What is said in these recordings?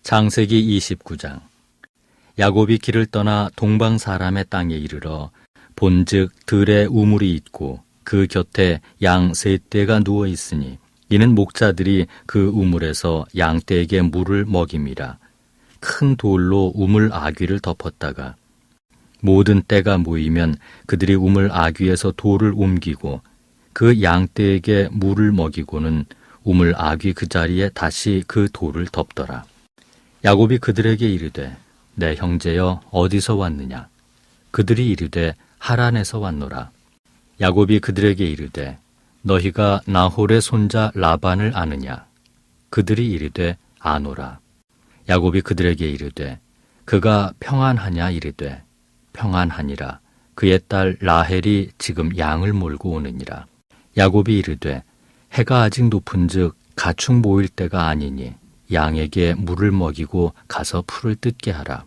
창세기 29장. 야곱이 길을 떠나 동방 사람의 땅에 이르러 본즉 들에 우물이 있고 그 곁에 양 셋 떼가 누워 있으니 이는 목자들이 그 우물에서 양 떼에게 물을 먹임이라. 큰 돌로 우물 아귀를 덮었다가 모든 떼가 모이면 그들이 우물 아귀에서 돌을 옮기고 그 양 떼에게 물을 먹이고는 우물 아귀 그 자리에 다시 그 돌을 덮더라. 야곱이 그들에게 이르되 내 형제여 어디서 왔느냐? 그들이 이르되 하란에서 왔노라. 야곱이 그들에게 이르되 너희가 나홀의 손자 라반을 아느냐? 그들이 이르되 아노라. 야곱이 그들에게 이르되 그가 평안하냐? 이르되 평안하니라. 그의 딸 라헬이 지금 양을 몰고 오느니라. 야곱이 이르되 해가 아직 높은즉 가축 모일 때가 아니니 양에게 물을 먹이고 가서 풀을 뜯게 하라.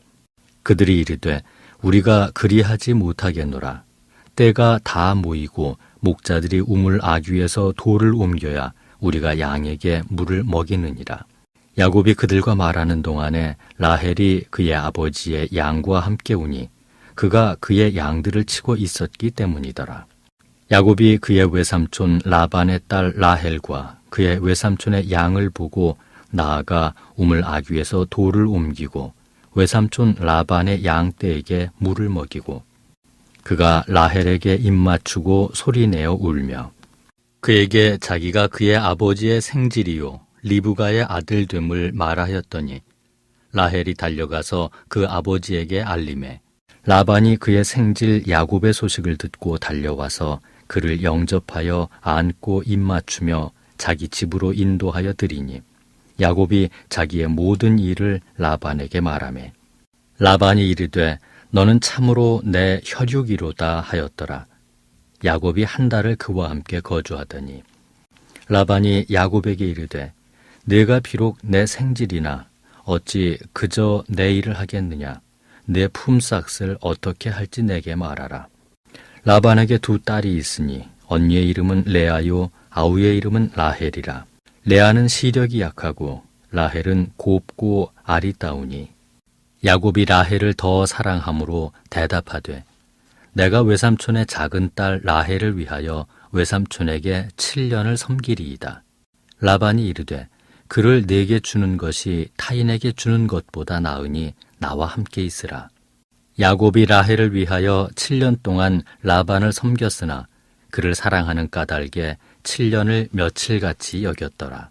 그들이 이르되 우리가 그리하지 못하겠노라. 때가 다 모이고 목자들이 우물 아귀에서 돌을 옮겨야 우리가 양에게 물을 먹이느니라. 야곱이 그들과 말하는 동안에 라헬이 그의 아버지의 양과 함께 오니 그가 그의 양들을 치고 있었기 때문이더라. 야곱이 그의 외삼촌 라반의 딸 라헬과 그의 외삼촌의 양을 보고 나아가 우물 아귀에서 돌을 옮기고 외삼촌 라반의 양떼에게 물을 먹이고 그가 라헬에게 입맞추고 소리내어 울며 그에게 자기가 그의 아버지의 생질이요 리브가의 아들 됨을 말하였더니 라헬이 달려가서 그 아버지에게 알림해 라반이 그의 생질 야곱의 소식을 듣고 달려와서 그를 영접하여 안고 입맞추며 자기 집으로 인도하여 드리니 야곱이 자기의 모든 일을 라반에게 말하매 라반이 이르되 너는 참으로 내 혈육이로다 하였더라. 야곱이 한 달을 그와 함께 거주하더니 라반이 야곱에게 이르되 네가 비록 내 생질이나 어찌 그저 내 일을 하겠느냐? 내 품삯을 어떻게 할지 내게 말하라. 라반에게 두 딸이 있으니 언니의 이름은 레아요 아우의 이름은 라헬이라. 레아는 시력이 약하고 라헬은 곱고 아리따우니 야곱이 라헬을 더 사랑함으로 대답하되 내가 외삼촌의 작은 딸 라헬을 위하여 외삼촌에게 7년을 섬기리이다. 라반이 이르되 그를 내게 주는 것이 타인에게 주는 것보다 나으니 나와 함께 있으라. 야곱이 라헬을 위하여 7년 동안 라반을 섬겼으나 그를 사랑하는 까닭에 7년을 며칠같이 여겼더라.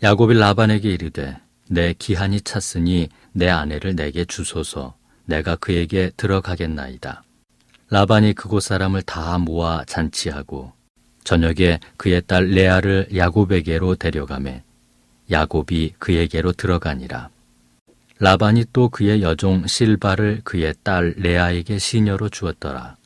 야곱이 라반에게 이르되 내 기한이 찼으니 내 아내를 내게 주소서. 내가 그에게 들어가겠나이다. 라반이 그곳 사람을 다 모아 잔치하고 저녁에 그의 딸 레아를 야곱에게로 데려가매 야곱이 그에게로 들어가니라. 라반이 또 그의 여종 실바를 그의 딸 레아에게 시녀로 주었더라.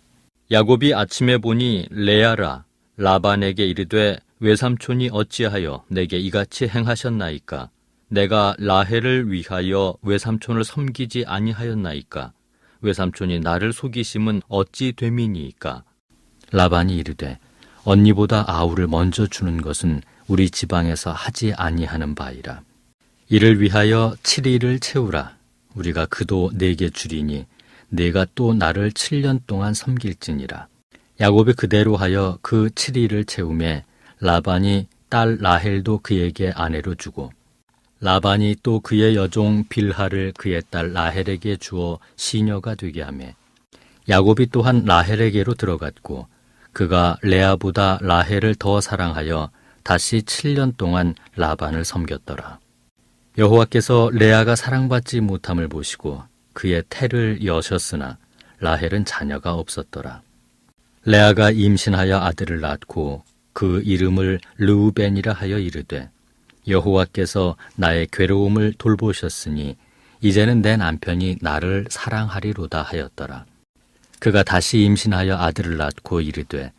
야곱이 아침에 보니 레아라 라반에게 이르되 외삼촌이 어찌하여 내게 이같이 행하셨나이까? 내가 라헬을 위하여 외삼촌을 섬기지 아니하였나이까? 외삼촌이 나를 속이심은 어찌 됨이니이까? 라반이 이르되 언니보다 아우를 먼저 주는 것은 우리 지방에서 하지 아니하는 바이라. 이를 위하여 7일을 채우라. 우리가 그도 네게 주리니 네가 또 나를 7년 동안 섬길지니라. 야곱이 그대로 하여 그 7일을 채우매 라반이 딸 라헬도 그에게 아내로 주고 라반이 또 그의 여종 빌하를 그의 딸 라헬에게 주어 시녀가 되게 하매 야곱이 또한 라헬에게로 들어갔고 그가 레아보다 라헬을 더 사랑하여 다시 7년 동안 라반을 섬겼더라. 여호와께서 레아가 사랑받지 못함을 보시고 그의 태를 여셨으나 라헬은 자녀가 없었더라. 레아가 임신하여 아들을 낳고 그 이름을 르우벤이라 하여 이르되 여호와께서 나의 괴로움을 돌보셨으니 이제는 내 남편이 나를 사랑하리로다 하였더라. 그가 다시 임신하여 아들을 낳고 이르되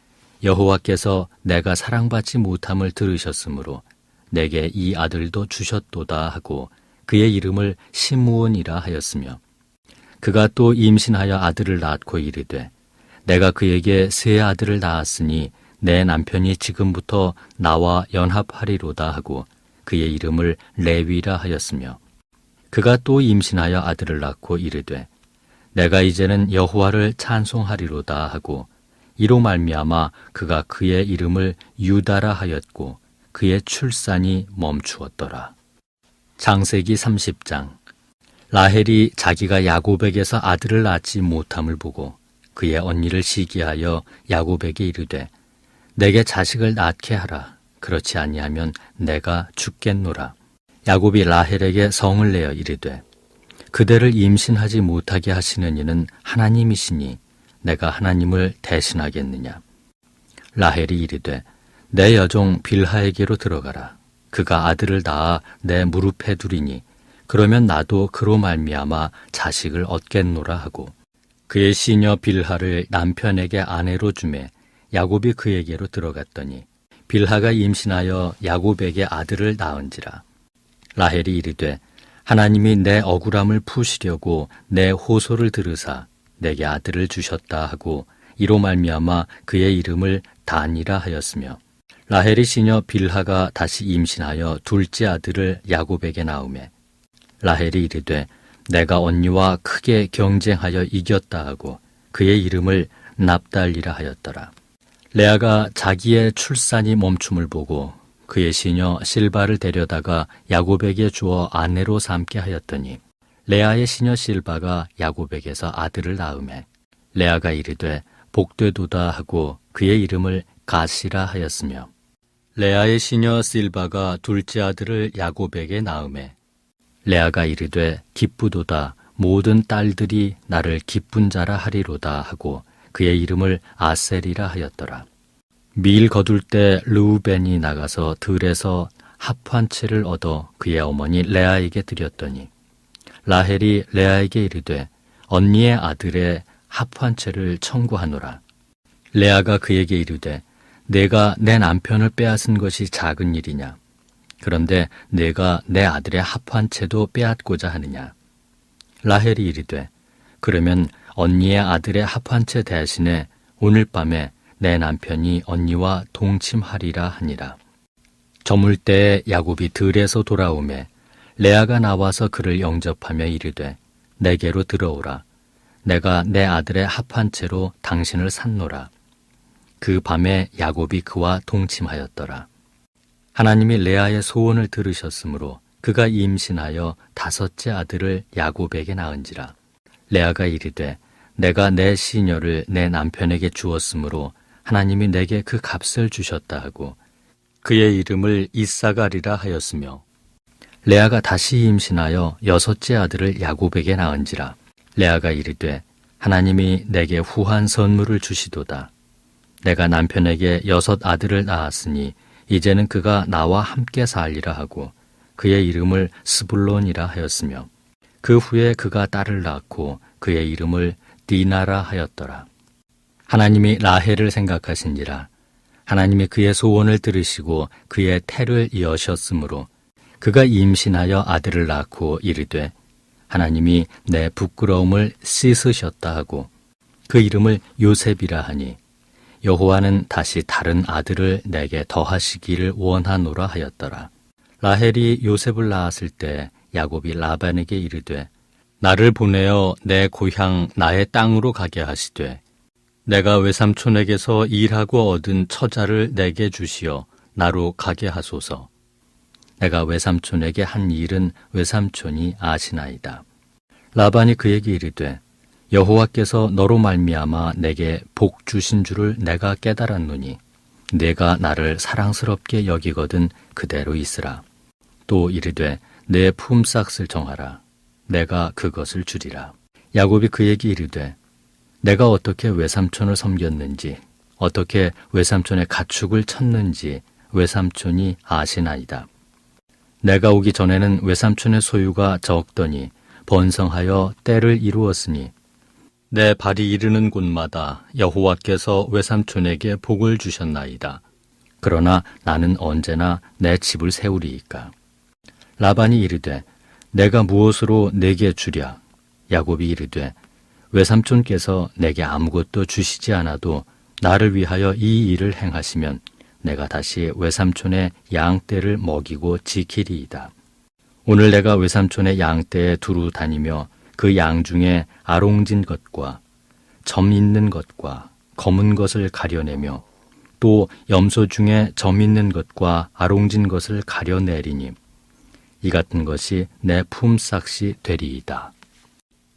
여호와께서 내가 사랑받지 못함을 들으셨으므로 내게 이 아들도 주셨도다 하고 그의 이름을 시므온이라 하였으며 그가 또 임신하여 아들을 낳고 이르되 내가 그에게 세 아들을 낳았으니 내 남편이 지금부터 나와 연합하리로다 하고 그의 이름을 레위라 하였으며 그가 또 임신하여 아들을 낳고 이르되 내가 이제는 여호와를 찬송하리로다 하고 이로 말미암아 그가 그의 이름을 유다라 하였고 그의 출산이 멈추었더라. 창세기 30장. 라헬이 자기가 야곱에게서 아들을 낳지 못함을 보고 그의 언니를 시기하여 야곱에게 이르되 내게 자식을 낳게 하라. 그렇지 아니하면 내가 죽겠노라. 야곱이 라헬에게 성을 내어 이르되 그대를 임신하지 못하게 하시는 이는 하나님이시니 내가 하나님을 대신하겠느냐. 라헬이 이르되 내 여종 빌하에게로 들어가라. 그가 아들을 낳아 내 무릎에 두리니 그러면 나도 그로 말미암아 자식을 얻겠노라 하고 그의 시녀 빌하를 남편에게 아내로 주매 야곱이 그에게로 들어갔더니 빌하가 임신하여 야곱에게 아들을 낳은지라. 라헬이 이르되 하나님이 내 억울함을 푸시려고 내 호소를 들으사 내게 아들을 주셨다 하고 이로 말미암아 그의 이름을 단이라 하였으며 라헬의 시녀 빌하가 다시 임신하여 둘째 아들을 야곱에게 낳으매 라헬이 이르되 내가 언니와 크게 경쟁하여 이겼다 하고 그의 이름을 납달리라 하였더라. 레아가 자기의 출산이 멈춤을 보고 그의 시녀 실바를 데려다가 야곱에게 주어 아내로 삼게 하였더니 레아의 시녀 실바가 야곱에게서 아들을 낳으매 레아가 이르되 복되도다 하고 그의 이름을 가시라 하였으며 레아의 시녀 실바가 둘째 아들을 야곱에게 낳으매 레아가 이르되 기쁘도다 모든 딸들이 나를 기쁜 자라 하리로다 하고 그의 이름을 아셀이라 하였더라. 밀 거둘 때 르우벤이 나가서 들에서 합 한 채를 얻어 그의 어머니 레아에게 드렸더니 라헬이 레아에게 이르되 언니의 아들의 합 한 채를 청구하노라. 레아가 그에게 이르되 내가 내 남편을 빼앗은 것이 작은 일이냐. 그런데 내가 내 아들의 합 한 채도 빼앗고자 하느냐. 라헬이 이르되 그러면 언니의 아들의 합 한 채 대신에 오늘 밤에 내 남편이 언니와 동침하리라 하니라. 저물 때에 야곱이 들에서 돌아오매 레아가 나와서 그를 영접하며 이르되 내게로 들어오라. 내가 내 아들의 합 한 채로 당신을 샀노라. 그 밤에 야곱이 그와 동침하였더라. 하나님이 레아의 소원을 들으셨으므로 그가 임신하여 다섯째 아들을 야곱에게 낳은지라. 레아가 이르되 내가 내 시녀를 내 남편에게 주었으므로 하나님이 내게 그 값을 주셨다 하고 그의 이름을 이사가리라 하였으며 레아가 다시 임신하여 여섯째 아들을 야곱에게 낳은지라. 레아가 이르되 하나님이 내게 후한 선물을 주시도다. 내가 남편에게 여섯 아들을 낳았으니 이제는 그가 나와 함께 살리라 하고 그의 이름을 스불론이라 하였으며 그 후에 그가 딸을 낳고 그의 이름을 디나라 하였더라. 하나님이 라헬을 생각하신지라. 하나님이 그의 소원을 들으시고 그의 태를 여셨으므로 그가 임신하여 아들을 낳고 이르되 하나님이 내 부끄러움을 씻으셨다 하고 그 이름을 요셉이라 하니 여호와는 다시 다른 아들을 내게 더하시기를 원하노라 하였더라. 라헬이 요셉을 낳았을 때 야곱이 라반에게 이르되 나를 보내어 내 고향 나의 땅으로 가게 하시되 내가 외삼촌에게서 일하고 얻은 처자를 내게 주시어 나로 가게 하소서. 내가 외삼촌에게 한 일은 외삼촌이 아시나이다. 라반이 그에게 이르되 여호와께서 너로 말미암아 내게 복 주신 줄을 내가 깨달았노니 내가 나를 사랑스럽게 여기거든 그대로 있으라. 또 이르되 내 품삯을 정하라. 내가 그것을 주리라. 야곱이 그에게 이르되 내가 어떻게 외삼촌을 섬겼는지 어떻게 외삼촌의 가축을 쳤는지 외삼촌이 아시나이다. 내가 오기 전에는 외삼촌의 소유가 적더니 번성하여 때를 이루었으니 내 발이 이르는 곳마다 여호와께서 외삼촌에게 복을 주셨나이다. 그러나 나는 언제나 내 집을 세우리이까. 라반이 이르되 내가 무엇으로 내게 주랴. 야곱이 이르되 외삼촌께서 내게 아무것도 주시지 않아도 나를 위하여 이 일을 행하시면 내가 다시 외삼촌의 양떼를 먹이고 지키리이다. 오늘 내가 외삼촌의 양떼에 두루 다니며 그 양 중에 아롱진 것과 점 있는 것과 검은 것을 가려내며 또 염소 중에 점 있는 것과 아롱진 것을 가려내리니 이 같은 것이 내 품삯이 되리이다.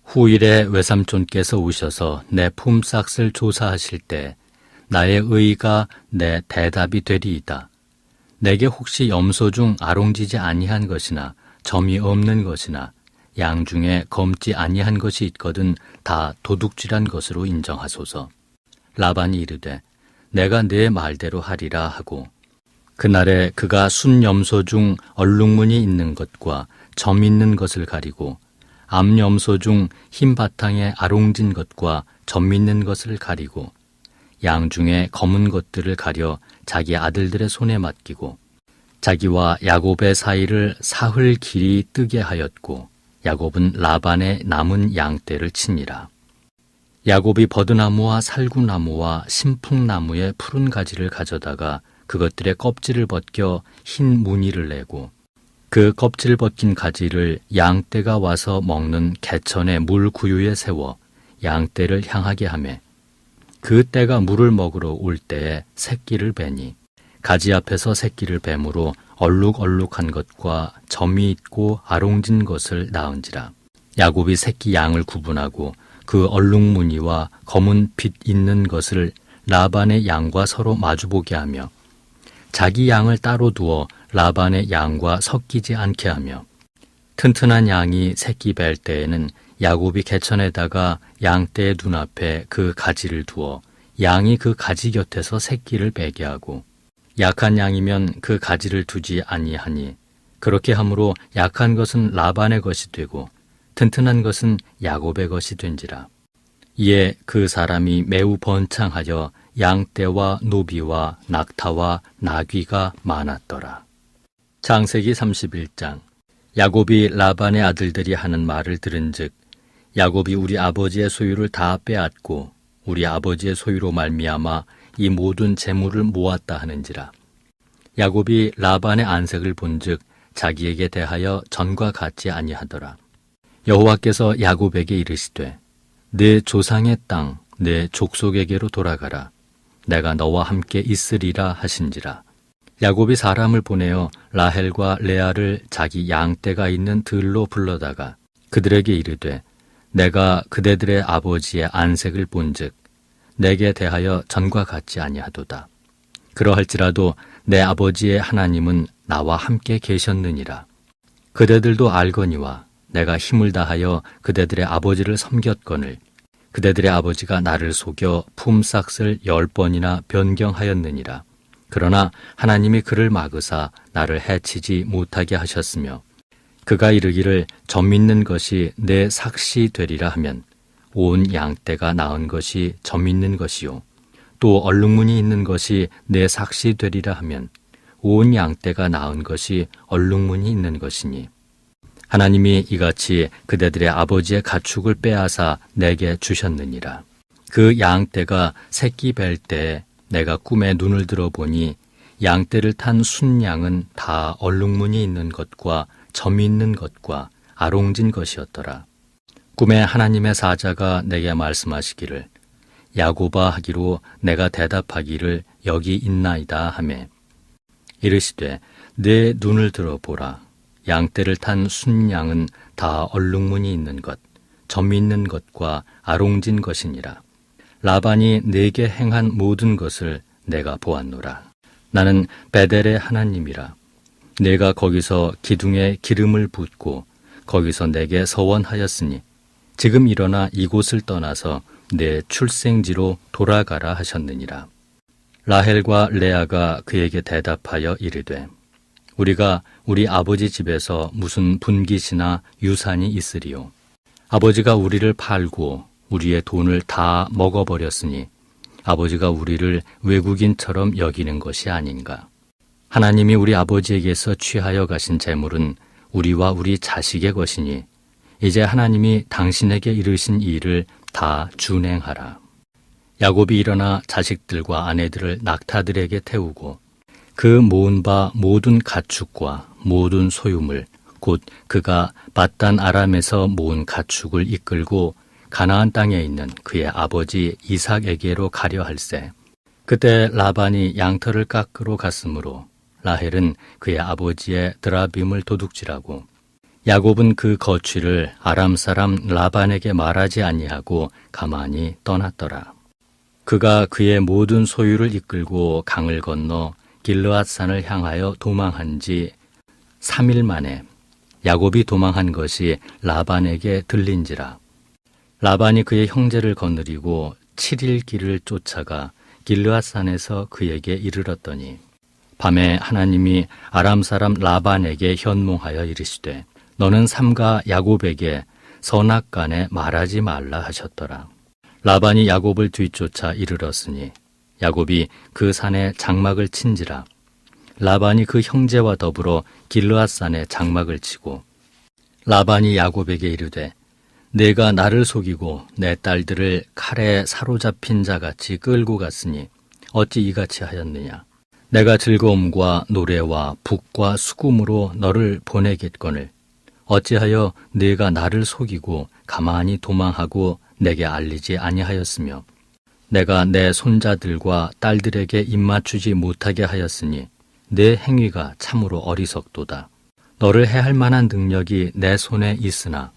후일에 외삼촌께서 오셔서 내 품삯을 조사하실 때 나의 의가 내 대답이 되리이다. 내게 혹시 염소 중 아롱지지 아니한 것이나 점이 없는 것이나 양 중에 검지 아니한 것이 있거든 다 도둑질한 것으로 인정하소서. 라반이 이르되 내가 네 말대로 하리라 하고 그날에 그가 순염소 중 얼룩무늬 있는 것과 점 있는 것을 가리고 암염소 중 흰 바탕에 아롱진 것과 점 있는 것을 가리고 양 중에 검은 것들을 가려 자기 아들들의 손에 맡기고 자기와 야곱의 사이를 사흘 길이 뜨게 하였고 야곱은 라반의 남은 양떼를 치니라. 야곱이 버드나무와 살구나무와 신풍나무의 푸른 가지를 가져다가 그것들의 껍질을 벗겨 흰 무늬를 내고 그 껍질 벗긴 가지를 양떼가 와서 먹는 개천의 물 구유에 세워 양떼를 향하게 하매 그 떼가 물을 먹으러 올 때에 새끼를 베니 가지 앞에서 새끼를 뱀으로 얼룩얼룩한 것과 점이 있고 아롱진 것을 낳은지라. 야곱이 새끼 양을 구분하고 그 얼룩무늬와 검은 빛 있는 것을 라반의 양과 서로 마주보게 하며 자기 양을 따로 두어 라반의 양과 섞이지 않게 하며 튼튼한 양이 새끼 뵐 때에는 야곱이 개천에다가 양떼의 눈앞에 그 가지를 두어 양이 그 가지 곁에서 새끼를 베게 하고 약한 양이면 그 가지를 두지 아니하니 그렇게 함으로 약한 것은 라반의 것이 되고 튼튼한 것은 야곱의 것이 된지라. 이에 그 사람이 매우 번창하여 양떼와 노비와 낙타와 나귀가 많았더라. 창세기 31장. 야곱이 라반의 아들들이 하는 말을 들은즉 야곱이 우리 아버지의 소유를 다 빼앗고 우리 아버지의 소유로 말미암아 이 모든 재물을 모았다 하는지라. 야곱이 라반의 안색을 본즉 자기에게 대하여 전과 같지 아니하더라. 여호와께서 야곱에게 이르시되 내 조상의 땅 내 족속에게로 돌아가라. 내가 너와 함께 있으리라 하신지라. 야곱이 사람을 보내어 라헬과 레아를 자기 양떼가 있는 들로 불러다가 그들에게 이르되 내가 그대들의 아버지의 안색을 본즉 내게 대하여 전과 같지 아니하도다. 그러할지라도 내 아버지의 하나님은 나와 함께 계셨느니라. 그대들도 알거니와 내가 힘을 다하여 그대들의 아버지를 섬겼거늘 그대들의 아버지가 나를 속여 품삯을 10번이나 변경하였느니라. 그러나 하나님이 그를 막으사 나를 해치지 못하게 하셨으며 그가 이르기를 점 있는 것이 내 삭시 되리라 하면 온 양떼가 낳은 것이 점 있는 것이요 또 얼룩무늬 있는 것이 내 삭시 되리라 하면 온 양떼가 낳은 것이 얼룩무늬 있는 것이니 하나님이 이같이 그대들의 아버지의 가축을 빼앗아 내게 주셨느니라. 그 양떼가 새끼 뵐 때 내가 꿈에 눈을 들어보니 양떼를 탄 순양은 다 얼룩무늬 있는 것과 점이 있는 것과 아롱진 것이었더라. 꿈에 하나님의 사자가 내게 말씀하시기를 야곱아 하기로 내가 대답하기를 여기 있나이다 하매 이르시되 내 눈을 들어보라. 양떼를 탄 순양은 다 얼룩무늬 있는 것, 점이 있는 것과 아롱진 것이니라. 라반이 내게 행한 모든 것을 내가 보았노라. 나는 베델의 하나님이라. 내가 거기서 기둥에 기름을 붓고 거기서 내게 서원하였으니 지금 일어나 이곳을 떠나서 내 출생지로 돌아가라 하셨느니라. 라헬과 레아가 그에게 대답하여 이르되 우리가 우리 아버지 집에서 무슨 분깃이나 유산이 있으리요. 아버지가 우리를 팔고 우리의 돈을 다 먹어버렸으니 아버지가 우리를 외국인처럼 여기는 것이 아닌가. 하나님이 우리 아버지에게서 취하여 가신 재물은 우리와 우리 자식의 것이니 이제 하나님이 당신에게 이르신 일을 다 준행하라. 야곱이 일어나 자식들과 아내들을 낙타들에게 태우고 그 모은 바 모든 가축과 모든 소유물 곧 그가 밧단 아람에서 모은 가축을 이끌고 가나안 땅에 있는 그의 아버지 이삭에게로 가려 할세. 그때 라반이 양털을 깎으러 갔으므로 라헬은 그의 아버지의 드라빔을 도둑질하고 야곱은 그 거취를 아람 사람 라반에게 말하지 아니하고 가만히 떠났더라. 그가 그의 모든 소유를 이끌고 강을 건너 길르앗산을 향하여 도망한 지 3일 만에 야곱이 도망한 것이 라반에게 들린지라. 라반이 그의 형제를 거느리고 7일 길을 쫓아가 길르앗산에서 그에게 이르렀더니 밤에 하나님이 아람 사람 라반에게 현몽하여 이르시되 너는 삼가 야곱에게 선악간에 말하지 말라 하셨더라. 라반이 야곱을 뒤쫓아 이르렀으니 야곱이 그 산에 장막을 친지라. 라반이 그 형제와 더불어 길르앗산에 장막을 치고 라반이 야곱에게 이르되 내가 나를 속이고 내 딸들을 칼에 사로잡힌 자같이 끌고 갔으니 어찌 이같이 하였느냐. 내가 즐거움과 노래와 북과 수금으로 너를 보내겠거늘 어찌하여 네가 나를 속이고 가만히 도망하고 내게 알리지 아니하였으며 내가 내 손자들과 딸들에게 입맞추지 못하게 하였으니 내 행위가 참으로 어리석도다. 너를 해할 만한 능력이 내 손에 있으나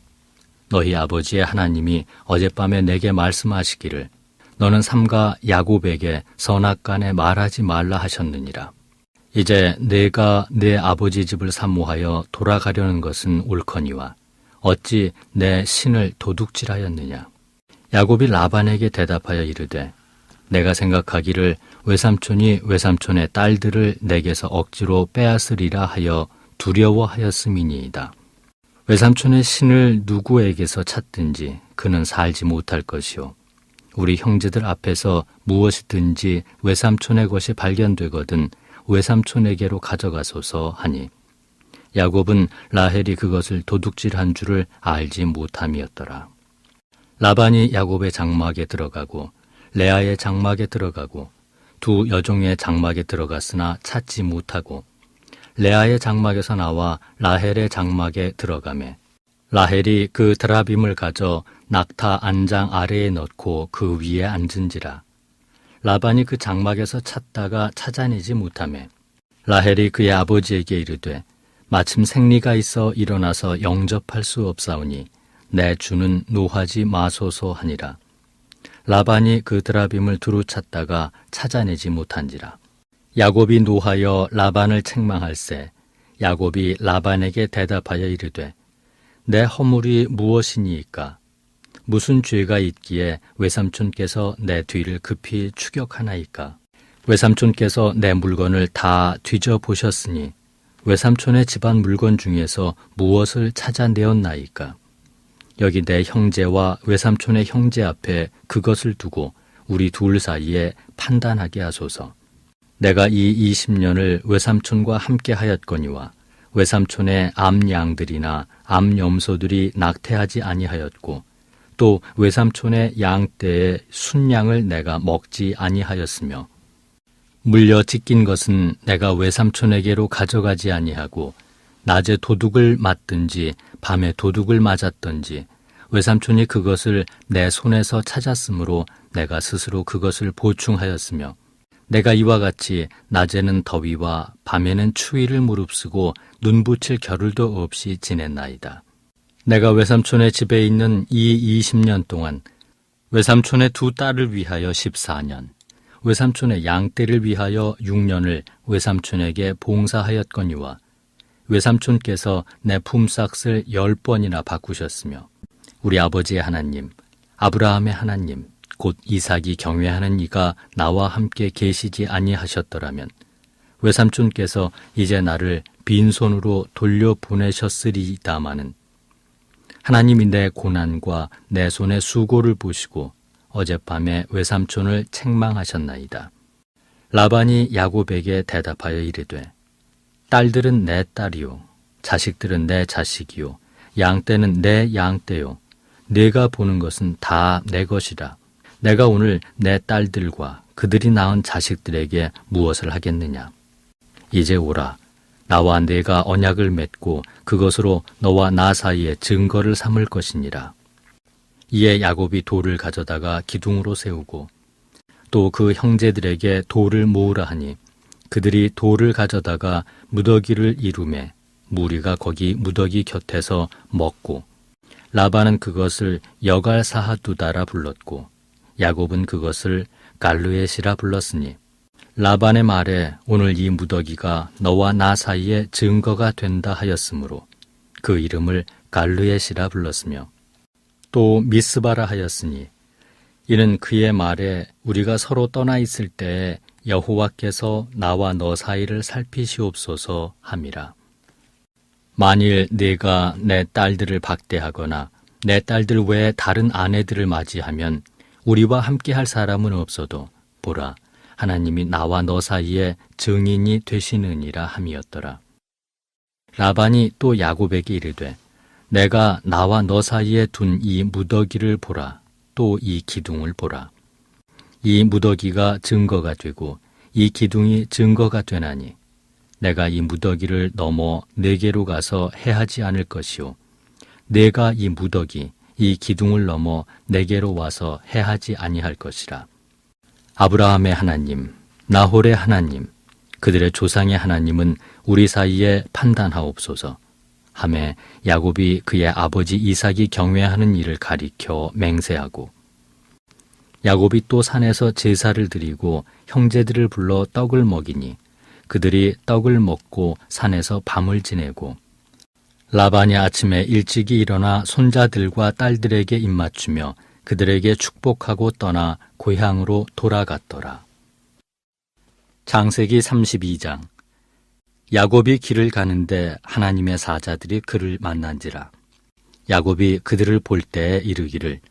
너희 아버지의 하나님이 어젯밤에 내게 말씀하시기를 너는 삼가 야곱에게 선악간에 말하지 말라 하셨느니라. 이제 내가 내 아버지 집을 사모하여 돌아가려는 것은 옳거니와 어찌 내 신을 도둑질하였느냐. 야곱이 라반에게 대답하여 이르되 내가 생각하기를 외삼촌이 외삼촌의 딸들을 내게서 억지로 빼앗으리라 하여 두려워하였음이니이다. 외삼촌의 신을 누구에게서 찾든지 그는 살지 못할 것이요 우리 형제들 앞에서 무엇이든지 외삼촌의 것이 발견되거든 외삼촌에게로 가져가소서 하니 야곱은 라헬이 그것을 도둑질한 줄을 알지 못함이었더라. 라반이 야곱의 장막에 들어가고 레아의 장막에 들어가고 두 여종의 장막에 들어갔으나 찾지 못하고 레아의 장막에서 나와 라헬의 장막에 들어가매 라헬이 그 드라빔을 가져 낙타 안장 아래에 넣고 그 위에 앉은지라. 라반이 그 장막에서 찾다가 찾아내지 못하매 라헬이 그의 아버지에게 이르되 마침 생리가 있어 일어나서 영접할 수 없사오니 내 주는 노하지 마소서 하니라. 라반이 그 드라빔을 두루 찾다가 찾아내지 못한지라. 야곱이 노하여 라반을 책망할세 야곱이 라반에게 대답하여 이르되 내 허물이 무엇이니이까 무슨 죄가 있기에 외삼촌께서 내 뒤를 급히 추격하나이까. 외삼촌께서 내 물건을 다 뒤져보셨으니 외삼촌의 집안 물건 중에서 무엇을 찾아내었나이까. 여기 내 형제와 외삼촌의 형제 앞에 그것을 두고 우리 둘 사이에 판단하게 하소서. 내가 이 20년을 외삼촌과 함께 하였거니와 외삼촌의 암양들이나 암염소들이 낙태하지 아니하였고 또 외삼촌의 양떼의 순양을 내가 먹지 아니하였으며 물려 찢긴 것은 내가 외삼촌에게로 가져가지 아니하고 낮에 도둑을 맞든지 밤에 도둑을 맞았든지 외삼촌이 그것을 내 손에서 찾았으므로 내가 스스로 그것을 보충하였으며 내가 이와 같이 낮에는 더위와 밤에는 추위를 무릅쓰고 눈 붙일 겨를도 없이 지냈나이다. 내가 외삼촌의 집에 있는 이 20년 동안 외삼촌의 두 딸을 위하여 14년, 외삼촌의 양떼를 위하여 6년을 외삼촌에게 봉사하였거니와 외삼촌께서 내 품삯을 10번이나 바꾸셨으며 우리 아버지의 하나님, 아브라함의 하나님, 곧 이삭이 경외하는 이가 나와 함께 계시지 아니하셨더라면 외삼촌께서 이제 나를 빈손으로 돌려보내셨으리다마는 하나님이 내 고난과 내 손의 수고를 보시고 어젯밤에 외삼촌을 책망하셨나이다. 라반이 야곱에게 대답하여 이르되 딸들은 내 딸이요 자식들은 내 자식이요 양떼는 내 양떼요 네가 보는 것은 다 내 것이라. 내가 오늘 내 딸들과 그들이 낳은 자식들에게 무엇을 하겠느냐. 이제 오라 나와 내가 언약을 맺고 그것으로 너와 나 사이에 증거를 삼을 것이니라. 이에 야곱이 돌을 가져다가 기둥으로 세우고 또 그 형제들에게 돌을 모으라 하니 그들이 돌을 가져다가 무더기를 이루매 무리가 거기 무더기 곁에서 먹고 라반은 그것을 여갈사하두다라 불렀고 야곱은 그것을 갈르엣이라 불렀으니 라반의 말에 오늘 이 무더기가 너와 나 사이에 증거가 된다 하였으므로 그 이름을 갈르엣이라 불렀으며 또 미스바라 하였으니 이는 그의 말에 우리가 서로 떠나 있을 때에 여호와께서 나와 너 사이를 살피시옵소서 함이라. 만일 네가 내 딸들을 박대하거나 내 딸들 외에 다른 아내들을 맞이하면 우리와 함께할 사람은 없어도 보라 하나님이 나와 너 사이에 증인이 되시느니라 함이었더라. 라반이 또 야곱에게 이르되 내가 나와 너 사이에 둔 이 무더기를 보라. 또 이 기둥을 보라. 이 무더기가 증거가 되고 이 기둥이 증거가 되나니 내가 이 무더기를 넘어 내게로 가서 해하지 않을 것이요 내가 이 무더기 이 기둥을 넘어 내게로 와서 해하지 아니할 것이라. 아브라함의 하나님, 나홀의 하나님, 그들의 조상의 하나님은 우리 사이에 판단하옵소서. 하매 야곱이 그의 아버지 이삭이 경외하는 일을 가리켜 맹세하고 야곱이 또 산에서 제사를 드리고 형제들을 불러 떡을 먹이니 그들이 떡을 먹고 산에서 밤을 지내고 라반이 아침에 일찍이 일어나 손자들과 딸들에게 입맞추며 그들에게 축복하고 떠나 고향으로 돌아갔더라. 창세기 32장. 야곱이 길을 가는데 하나님의 사자들이 그를 만난지라. 야곱이 그들을 볼 때에 이르기를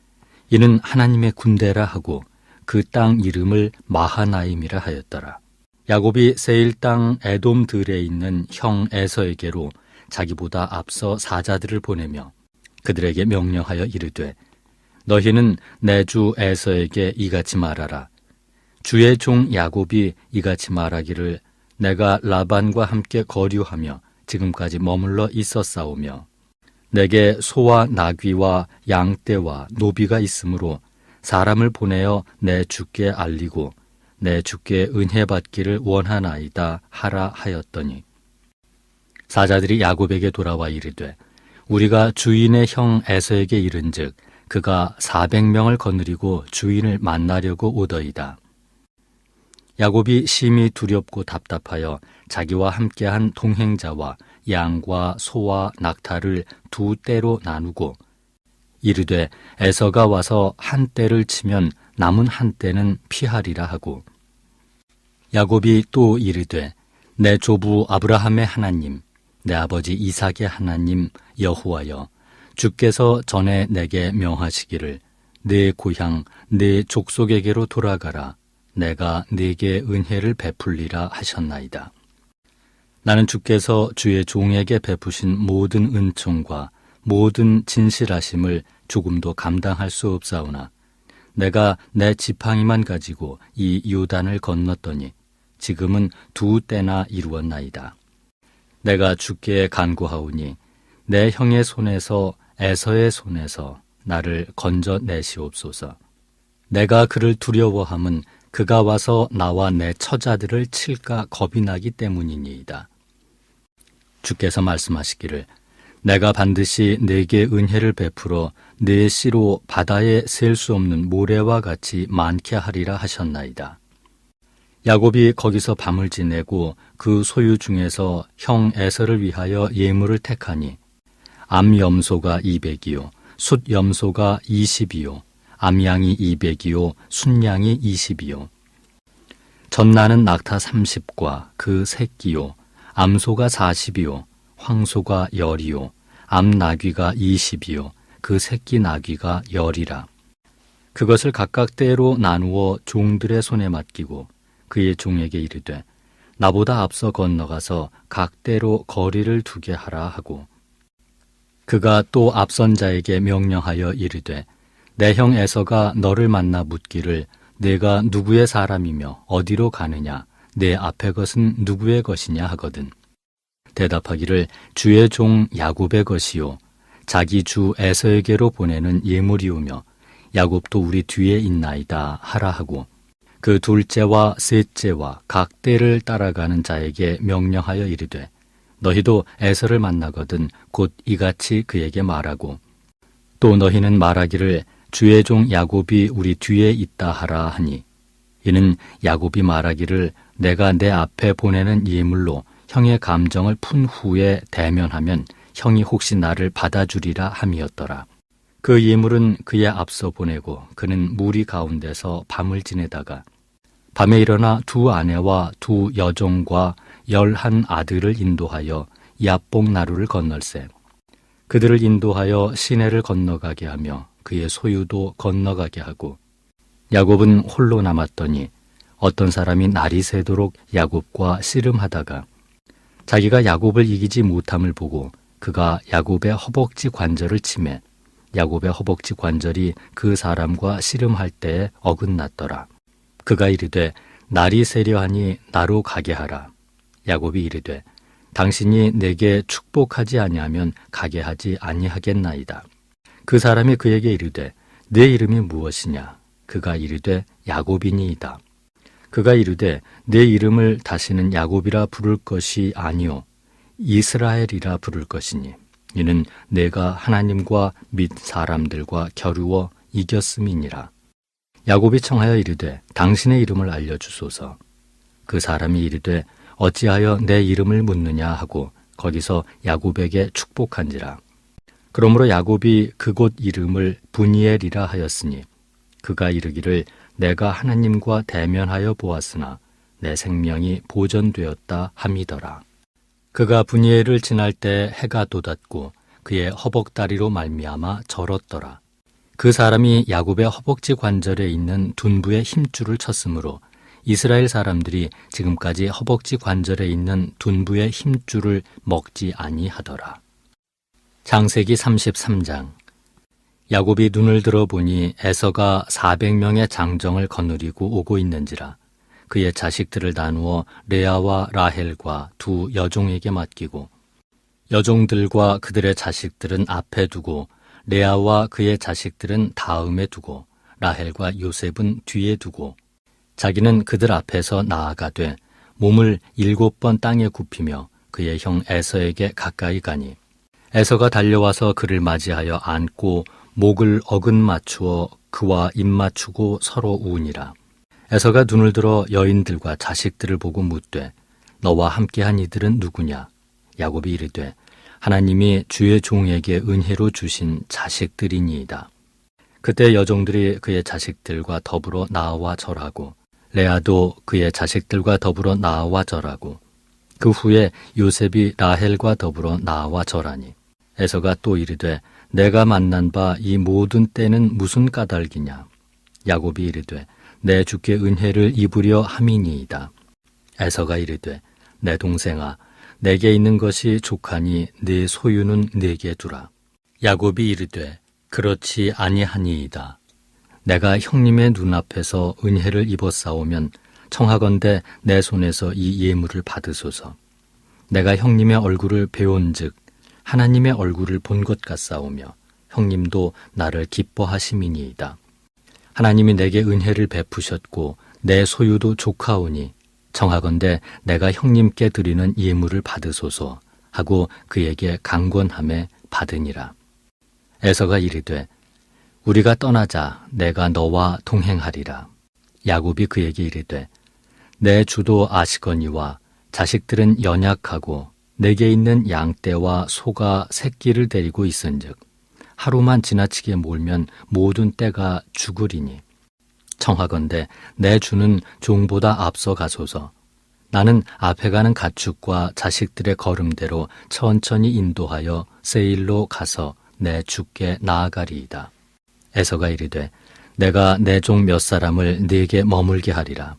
이는 하나님의 군대라 하고 그 땅 이름을 마하나임이라 하였더라. 야곱이 세일 땅 에돔 들에 있는 형 에서에게로 자기보다 앞서 사자들을 보내며 그들에게 명령하여 이르되 너희는 내 주 에서에게 이같이 말하라. 주의 종 야곱이 이같이 말하기를 내가 라반과 함께 거류하며 지금까지 머물러 있었사오며 내게 소와 나귀와 양떼와 노비가 있으므로 사람을 보내어 내 주께 알리고 내 주께 은혜 받기를 원하나이다 하라 하였더니 사자들이 야곱에게 돌아와 이르되 우리가 주인의 형 에서에게 이른즉 그가 400명을 거느리고 주인을 만나려고 오더이다. 야곱이 심히 두렵고 답답하여 자기와 함께한 동행자와 양과 소와 낙타를 두 떼로 나누고 이르되 에서가 와서 한 떼를 치면 남은 한 떼는 피하리라 하고 야곱이 또 이르되 내 조부 아브라함의 하나님 내 아버지 이삭의 하나님 여호와여 주께서 전에 내게 명하시기를 내 고향 내 족속에게로 돌아가라 내가 네게 은혜를 베풀리라 하셨나이다. 나는 주께서 주의 종에게 베푸신 모든 은총과 모든 진실하심을 조금도 감당할 수 없사오나 내가 내 지팡이만 가지고 이 요단을 건넜더니 지금은 두 때나 이루었나이다. 내가 주께 간구하오니 내 형의 손에서 에서의 손에서 나를 건져내시옵소서. 내가 그를 두려워함은 그가 와서 나와 내 처자들을 칠까 겁이 나기 때문이니이다. 주께서 말씀하시기를 내가 반드시 네게 은혜를 베풀어 네 씨로 바다에 셀 수 없는 모래와 같이 많게 하리라 하셨나이다. 야곱이 거기서 밤을 지내고 그 소유 중에서 형 에서를 위하여 예물을 택하니 암염소가 200이요 숫염소가 20이요 암양이 200이요 순양이 20이요 전나는 낙타 30과 그 새끼요 암소가 40이요 황소가 10이요 암나귀가 20이요 그 새끼 나귀가 10이라. 그것을 각각 떼로 나누어 종들의 손에 맡기고 그의 종에게 이르되 나보다 앞서 건너가서 각 떼로 거리를 두게 하라 하고 그가 또 앞선 자에게 명령하여 이르되 내 형 에서가 너를 만나 묻기를 내가 누구의 사람이며 어디로 가느냐 내 앞의 것은 누구의 것이냐 하거든. 대답하기를 주의 종 야곱의 것이요 자기 주 에서에게로 보내는 예물이오며 야곱도 우리 뒤에 있나이다 하라 하고 그 둘째와 셋째와 각 떼를 따라가는 자에게 명령하여 이르되 너희도 에서를 만나거든 곧 이같이 그에게 말하고 또 너희는 말하기를 주의 종 야곱이 우리 뒤에 있다 하라 하니 이는 야곱이 말하기를 내가 내 앞에 보내는 예물로 형의 감정을 푼 후에 대면하면 형이 혹시 나를 받아주리라 함이었더라. 그 예물은 그의 앞서 보내고 그는 무리 가운데서 밤을 지내다가 밤에 일어나 두 아내와 두 여종과 11 아들을 인도하여 야복 나루를 건널세 그들을 인도하여 시내를 건너가게 하며 그의 소유도 건너가게 하고 야곱은 홀로 남았더니 어떤 사람이 날이 새도록 야곱과 씨름하다가 자기가 야곱을 이기지 못함을 보고 그가 야곱의 허벅지 관절을 치매 야곱의 허벅지 관절이 그 사람과 씨름할 때에 어긋났더라. 그가 이르되 날이 새려하니 나로 가게 하라. 야곱이 이르되 당신이 내게 축복하지 아니하면 가게 하지 아니하겠나이다. 그 사람이 그에게 이르되 내 이름이 무엇이냐? 그가 이르되 야곱이니이다. 그가 이르되 내 이름을 다시는 야곱이라 부를 것이 아니요 이스라엘이라 부를 것이니 이는 내가 하나님과 및 사람들과 겨루어 이겼음이니라. 야곱이 청하여 이르되 당신의 이름을 알려주소서. 그 사람이 이르되 어찌하여 내 이름을 묻느냐 하고 거기서 야곱에게 축복한지라. 그러므로 야곱이 그곳 이름을 브니엘이라 하였으니 그가 이르기를 내가 하나님과 대면하여 보았으나 내 생명이 보존되었다 함이더라. 그가 브니엘을 지날 때 해가 돋았고 그의 허벅다리로 말미암아 절었더라. 그 사람이 야곱의 허벅지 관절에 있는 둔부의 힘줄을 쳤으므로 이스라엘 사람들이 지금까지 허벅지 관절에 있는 둔부의 힘줄을 먹지 아니하더라. 창세기 33장. 야곱이 눈을 들어보니 에서가 400명의 장정을 거느리고 오고 있는지라. 그의 자식들을 나누어 레아와 라헬과 두 여종에게 맡기고 여종들과 그들의 자식들은 앞에 두고 레아와 그의 자식들은 다음에 두고 라헬과 요셉은 뒤에 두고 자기는 그들 앞에서 나아가되 몸을 7번 땅에 굽히며 그의 형 에서에게 가까이 가니 에서가 달려와서 그를 맞이하여 안고 목을 어긋맞추어 그와 입맞추고 서로 우으니라. 에서가 눈을 들어 여인들과 자식들을 보고 묻되 너와 함께한 이들은 누구냐? 야곱이 이르되 하나님이 주의 종에게 은혜로 주신 자식들이니이다. 그때 여종들이 그의 자식들과 더불어 나와 절하고 레아도 그의 자식들과 더불어 나와 절하고 그 후에 요셉이 라헬과 더불어 나와 절하니 에서가 또 이르되 내가 만난 바 이 모든 때는 무슨 까닭이냐? 야곱이 이르되 내 주께 은혜를 입으려 함이니이다. 에서가 이르되 내 동생아 내게 있는 것이 족하니 네 소유는 내게 두라. 야곱이 이르되 그렇지 아니하니이다. 내가 형님의 눈앞에서 은혜를 입었사오면 청하건대 내 손에서 이 예물을 받으소서. 내가 형님의 얼굴을 배온즉 하나님의 얼굴을 본 것 같사오며 형님도 나를 기뻐하심이니이다. 하나님이 내게 은혜를 베푸셨고 내 소유도 족하오니 청하건대 내가 형님께 드리는 예물을 받으소서 하고 그에게 강권함에 받으니라. 에서가 이르되 우리가 떠나자 내가 너와 동행하리라. 야곱이 그에게 이르되 내 주도 아시거니와 자식들은 연약하고 내게 있는 양떼와 소가 새끼를 데리고 있은즉 하루만 지나치게 몰면 모든 떼가 죽으리니 청하건대 내 주는 종보다 앞서 가소서. 나는 앞에 가는 가축과 자식들의 걸음대로 천천히 인도하여 세일로 가서 내 주께 나아가리이다. 에서가 이르되 내가 내 종 몇 사람을 네게 머물게 하리라.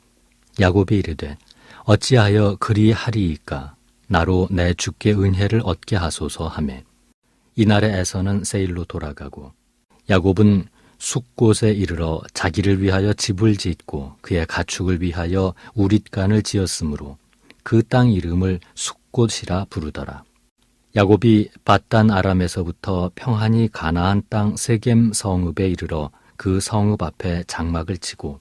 야곱이 이르되 어찌하여 그리하리이까? 나로 내 주께 은혜를 얻게 하소서 하매 이날에 에서는 세일로 돌아가고 야곱은 숫곳에 이르러 자기를 위하여 집을 짓고 그의 가축을 위하여 우릿간을 지었으므로 그 땅 이름을 숫곳 숫곳이라 부르더라. 야곱이 밧단 아람에서부터 평안히 가나안 땅 세겜 성읍에 이르러 그 성읍 앞에 장막을 치고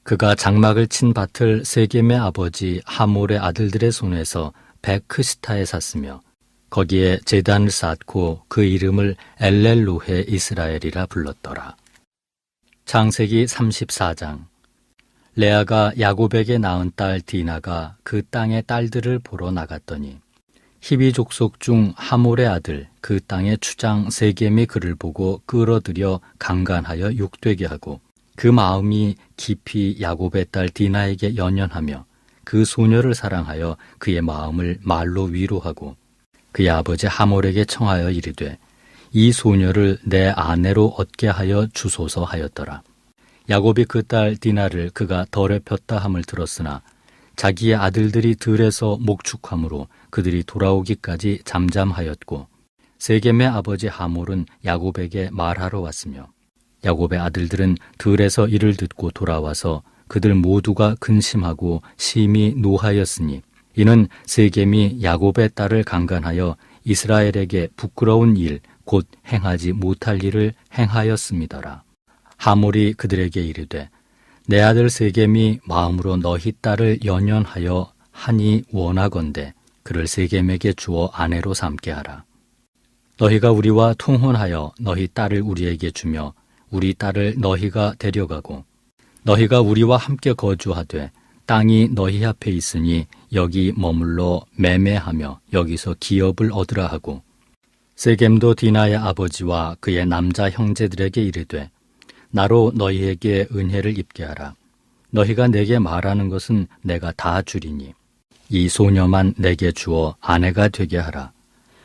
그가 장막을 친 밭을 세겜의 아버지 하몰의 아들들의 손에서 베크시타에 샀으며 거기에 제단을 쌓고 그 이름을 엘렐로헤 이스라엘이라 불렀더라. 창세기 34장. 레아가 야곱에게 낳은 딸 디나가 그 땅의 딸들을 보러 나갔더니 히비 족속 중 하몰의 아들 그 땅의 추장 세겜이 그를 보고 끌어들여 강간하여 욕되게 하고 그 마음이 깊이 야곱의 딸 디나에게 연연하며 그 소녀를 사랑하여 그의 마음을 말로 위로하고 그의 아버지 하몰에게 청하여 이르되 이 소녀를 내 아내로 얻게 하여 주소서 하였더라. 야곱이 그 딸 디나를 그가 더럽혔다 함을 들었으나 자기의 아들들이 들에서 목축함으로 그들이 돌아오기까지 잠잠하였고 세겜의 아버지 하몰은 야곱에게 말하러 왔으며 야곱의 아들들은 들에서 이를 듣고 돌아와서 그들 모두가 근심하고 심히 노하였으니 이는 세겜이 야곱의 딸을 강간하여 이스라엘에게 부끄러운 일 곧 행하지 못할 일을 행하였음이더라. 하몰이 그들에게 이르되 내 아들 세겜이 마음으로 너희 딸을 연연하여 하니 원하건대 그를 세겜에게 주어 아내로 삼게 하라. 너희가 우리와 통혼하여 너희 딸을 우리에게 주며 우리 딸을 너희가 데려가고 너희가 우리와 함께 거주하되 땅이 너희 앞에 있으니 여기 머물러 매매하며 여기서 기업을 얻으라 하고 세겜도 디나의 아버지와 그의 남자 형제들에게 이르되 나로 너희에게 은혜를 입게 하라. 너희가 내게 말하는 것은 내가 다 주리니 이 소녀만 내게 주어 아내가 되게 하라.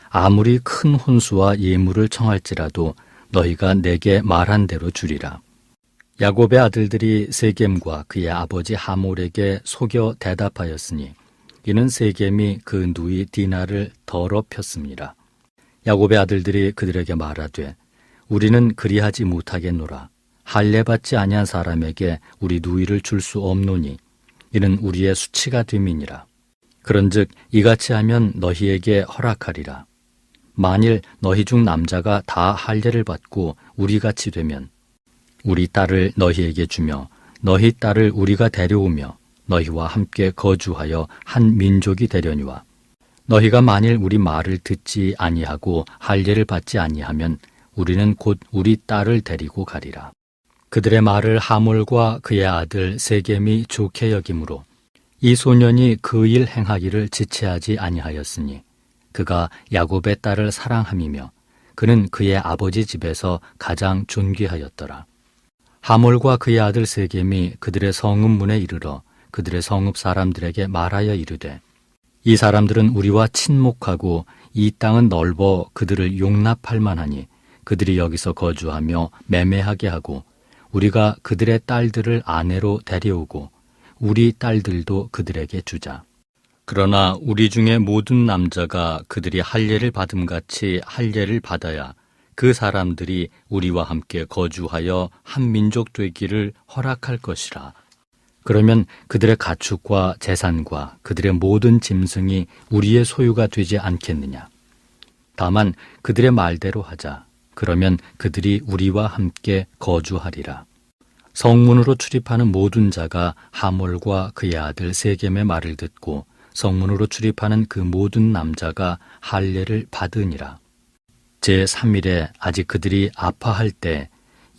아무리 큰 혼수와 예물을 청할지라도 너희가 내게 말한 대로 주리라. 야곱의 아들들이 세겜과 그의 아버지 하몰에게 속여 대답하였으니 이는 세겜이 그 누이 디나를 더럽혔습니다. 야곱의 아들들이 그들에게 말하되 우리는 그리하지 못하겠노라. 할례받지 아니한 사람에게 우리 누이를 줄 수 없노니 이는 우리의 수치가 됨이니라. 그런즉 이같이 하면 너희에게 허락하리라. 만일 너희 중 남자가 다 할례를 받고 우리같이 되면 우리 딸을 너희에게 주며 너희 딸을 우리가 데려오며 너희와 함께 거주하여 한 민족이 되려니와 너희가 만일 우리 말을 듣지 아니하고 할례를 받지 아니하면 우리는 곧 우리 딸을 데리고 가리라. 그들의 말을 하몰과 그의 아들 세겜이 좋게 여김으로 이 소년이 그 일 행하기를 지체하지 아니하였으니 그가 야곱의 딸을 사랑함이며 그는 그의 아버지 집에서 가장 존귀하였더라. 하몰과 그의 아들 세겜이 그들의 성읍 문에 이르러 그들의 성읍 사람들에게 말하여 이르되 이 사람들은 우리와 친목하고 이 땅은 넓어 그들을 용납할 만하니 그들이 여기서 거주하며 매매하게 하고 우리가 그들의 딸들을 아내로 데려오고 우리 딸들도 그들에게 주자. 그러나 우리 중에 모든 남자가 그들이 할례를 받음같이 할례를 받아야 그 사람들이 우리와 함께 거주하여 한 민족 되기를 허락할 것이라. 그러면 그들의 가축과 재산과 그들의 모든 짐승이 우리의 소유가 되지 않겠느냐. 다만 그들의 말대로 하자. 그러면 그들이 우리와 함께 거주하리라. 성문으로 출입하는 모든 자가 하몰과 그의 아들 세겜의 말을 듣고 성문으로 출입하는 그 모든 남자가 할례를 받으니라. 제3일에 아직 그들이 아파할 때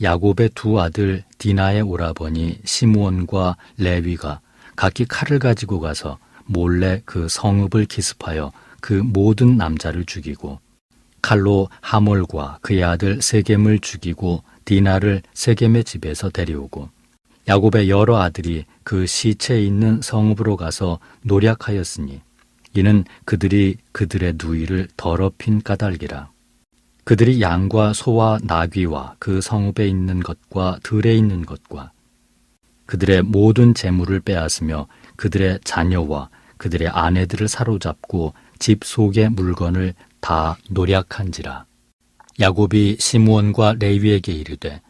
야곱의 두 아들 디나의 오라버니 시므온과 레위가 각기 칼을 가지고 가서 몰래 그 성읍을 기습하여 그 모든 남자를 죽이고 칼로 하몰과 그의 아들 세겜을 죽이고 디나를 세겜의 집에서 데려오고 야곱의 여러 아들이 그 시체에 있는 성읍으로 가서 노략하였으니 이는 그들이 그들의 누이를 더럽힌 까닭이라. 그들이 양과 소와 나귀와 그 성읍에 있는 것과 들에 있는 것과 그들의 모든 재물을 빼앗으며 그들의 자녀와 그들의 아내들을 사로잡고 집 속의 물건을 다 노략한지라. 야곱이 시므온과 레위에게 이르되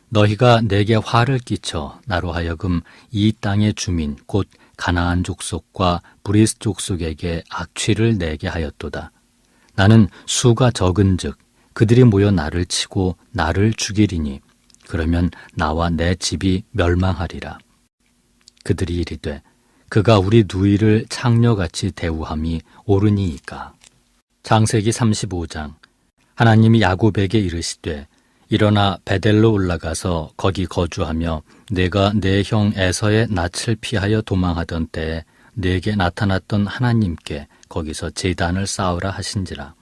너희가 내게 화를 끼쳐 나로 하여금 이 땅의 주민 곧 가나안 족속과 브리스 족속에게 악취를 내게 하였도다. 나는 수가 적은즉 그들이 모여 나를 치고 나를 죽이리니 그러면 나와 내 집이 멸망하리라. 그들이 이르되 그가 우리 누이를 창녀같이 대우함이 옳으니이까. 창세기 35장. 하나님이 야곱에게 이르시되 일어나 베델로 올라가서 거기 거주하며 내가 내 형 에서의 낯을 피하여 도망하던 때에 내게 나타났던 하나님께 거기서 제단을 쌓으라 하신지라.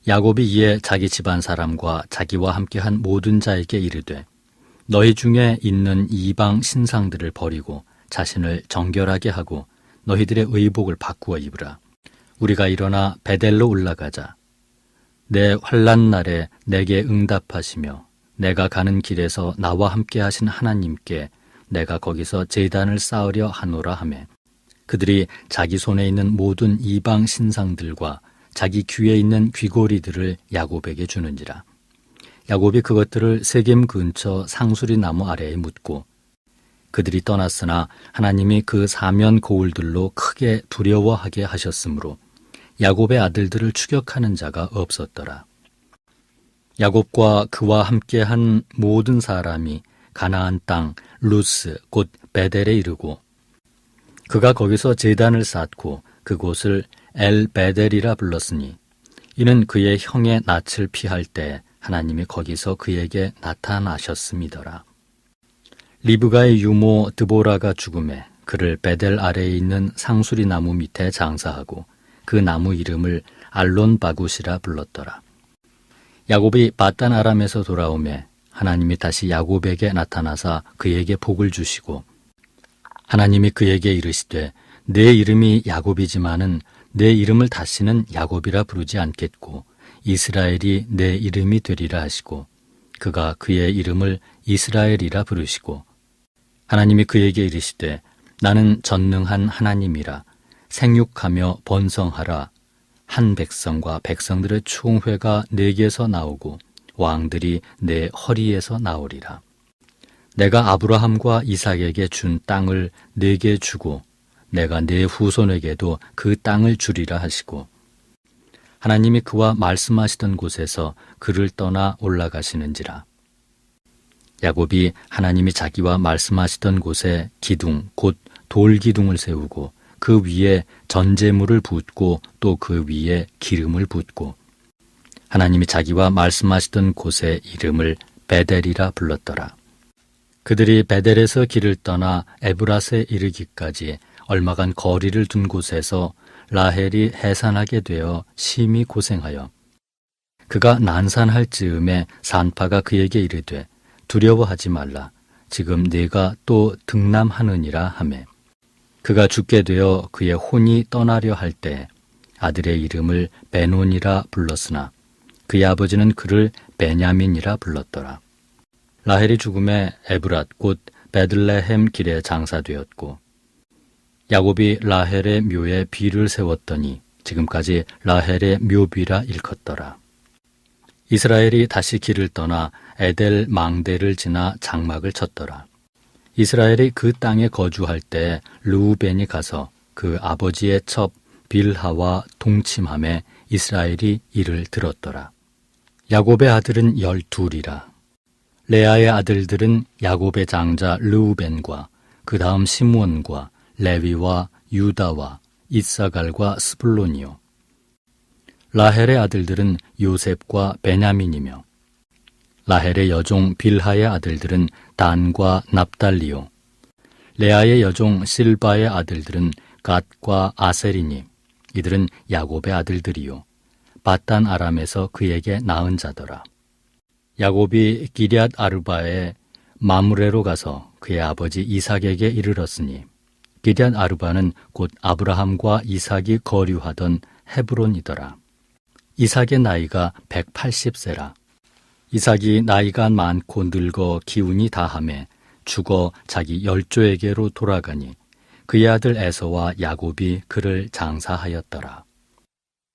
야곱이 이에 자기 집안 사람과 자기와 함께한 모든 자에게 이르되 너희 중에 있는 이방 신상들을 버리고 자신을 정결하게 하고 너희들의 의복을 바꾸어 입으라. 우리가 일어나 베델로 올라가자. 내 환난 날에 내게 응답하시며 내가 가는 길에서 나와 함께 하신 하나님께 내가 거기서 제단을 쌓으려 하노라 하매 그들이 자기 손에 있는 모든 이방 신상들과 자기 귀에 있는 귀고리들을 야곱에게 주는지라. 야곱이 그것들을 세겜 근처 상수리 나무 아래에 묻고 그들이 떠났으나 하나님이 그 사면 고울들로 크게 두려워하게 하셨으므로 야곱의 아들들을 추격하는 자가 없었더라. 야곱과 그와 함께한 모든 사람이 가나안 땅 루스 곧 베델에 이르고 그가 거기서 제단을 쌓고 그곳을 엘 베델이라 불렀으니 이는 그의 형의 낯을 피할 때 하나님이 거기서 그에게 나타나셨음이더라. 리브가의 유모 드보라가 죽음에 그를 베델 아래에 있는 상수리 나무 밑에 장사하고 그 나무 이름을 알론 바굿이라 불렀더라. 야곱이 바단 아람에서 돌아오매 하나님이 다시 야곱에게 나타나사 그에게 복을 주시고 하나님이 그에게 이르시되 내 이름이 야곱이지만은 내 이름을 다시는 야곱이라 부르지 않겠고 이스라엘이 내 이름이 되리라 하시고 그가 그의 이름을 이스라엘이라 부르시고 하나님이 그에게 이르시되 나는 전능한 하나님이라 생육하며 번성하라. 한 백성과 백성들의 총회가 내게서 나오고 왕들이 내 허리에서 나오리라. 내가 아브라함과 이삭에게 준 땅을 내게 주고 내가 내 후손에게도 그 땅을 주리라 하시고 하나님이 그와 말씀하시던 곳에서 그를 떠나 올라가시는지라. 야곱이 하나님이 자기와 말씀하시던 곳에 기둥 곧 돌기둥을 세우고 그 위에 전제물을 붓고 또 그 위에 기름을 붓고 하나님이 자기와 말씀하시던 곳의 이름을 베델이라 불렀더라. 그들이 베델에서 길을 떠나 에브랏에 이르기까지 얼마간 거리를 둔 곳에서 라헬이 해산하게 되어 심히 고생하여 그가 난산할 즈음에 산파가 그에게 이르되 두려워하지 말라. 지금 네가 또 등남하느니라 하매 그가 죽게 되어 그의 혼이 떠나려 할 때 아들의 이름을 베논이라 불렀으나 그의 아버지는 그를 베냐민이라 불렀더라. 라헬이 죽음에 에브랏 곧 베들레헴 길에 장사되었고 야곱이 라헬의 묘에 비를 세웠더니 지금까지 라헬의 묘비라 일컫더라. 이스라엘이 다시 길을 떠나 에델 망대를 지나 장막을 쳤더라. 이스라엘이 그 땅에 거주할 때 르우벤이 가서 그 아버지의 첩 빌하와 동침함에 이스라엘이 이를 들었더라. 야곱의 아들은 12이라. 레아의 아들들은 야곱의 장자 르우벤과 그 다음 시므온과 레위와 유다와 이사갈과 스불론이요. 라헬의 아들들은 요셉과 베냐민이며 라헬의 여종 빌하의 아들들은 단과 납달리요. 레아의 여종 실바의 아들들은 갓과 아셀이니 이들은 야곱의 아들들이요. 바단 아람에서 그에게 낳은 자더라. 야곱이 기럇 아르바의 마므레로 가서 그의 아버지 이삭에게 이르렀으니 기럇 아르바는 곧 아브라함과 이삭이 거류하던 헤브론이더라. 이삭의 나이가 180세라. 이삭이 나이가 많고 늙어 기운이 다하매 죽어 자기 열조에게로 돌아가니 그의 아들 에서와 야곱이 그를 장사하였더라.